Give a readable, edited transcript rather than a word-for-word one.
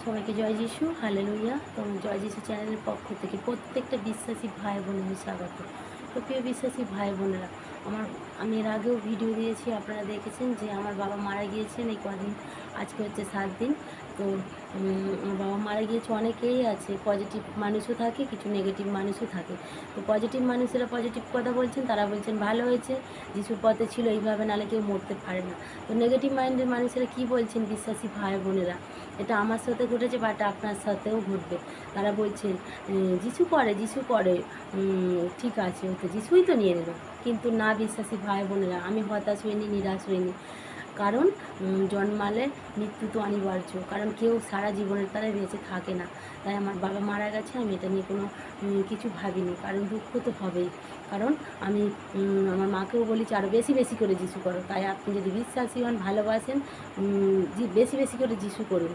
সবাইকে জয় যিশু, হালেলুয়া। তো জয় যিশু চ্যানেলের পক্ষ থেকে প্রত্যেকটা বিশ্বাসী ভাই বোনের স্বাগত। তো প্রিয় বিশ্বাসী ভাই বোনেরা, আমি এর আগেও ভিডিও দিয়েছি, আপনারা দেখেছেন যে আমার বাবা মারা গিয়েছেন এই কদিন, আজকে হচ্ছে 7 দিন। তো আমার বাবা মারা গিয়েছে, অনেকেই আছে, পজিটিভ মানুষও থাকে, কিছু নেগেটিভ মানুষও থাকে। তো পজিটিভ মানুষেরা পজিটিভ কথা বলছেন, তারা বলছেন ভালো হয়েছে, যিশুর পথে ছিল, এইভাবে নাহলে কেউ মরতে পারে না। তো নেগেটিভ মাইন্ডের মানুষেরা কী বলছেন বিশ্বাসী ভাই বোনেরা, এটা আমার সাথে ঘটেছে, বাট আপনার সাথেও ঘটবে। তারা বলছেন যিশু করে, ঠিক আছে, ওকে যিশুই তো নিয়ে নেবে। কিন্তু না বিশ্বাসী ভাই বোনেরা, আমি হতাশ হইনি, নিরাশ হইনি। কারণ জন্মালে মৃত্যু তো অনিবার্য, কারণ কেউ সারা জীবনের তারা বেঁচে থাকে না। তাই আমার বাবা মারা গেছে, আমি এটা নিয়ে কোনো কিছু ভাবিনি, কারণ দুঃখ তো হবেই। কারণ আমি আমার মাকেও বলেছি আরও বেশি বেশি করে যিশু করো। তাই আপনি যদি বিশ্বাসী হন, ভালোবাসেন, বেশি বেশি করে যিশু করুন।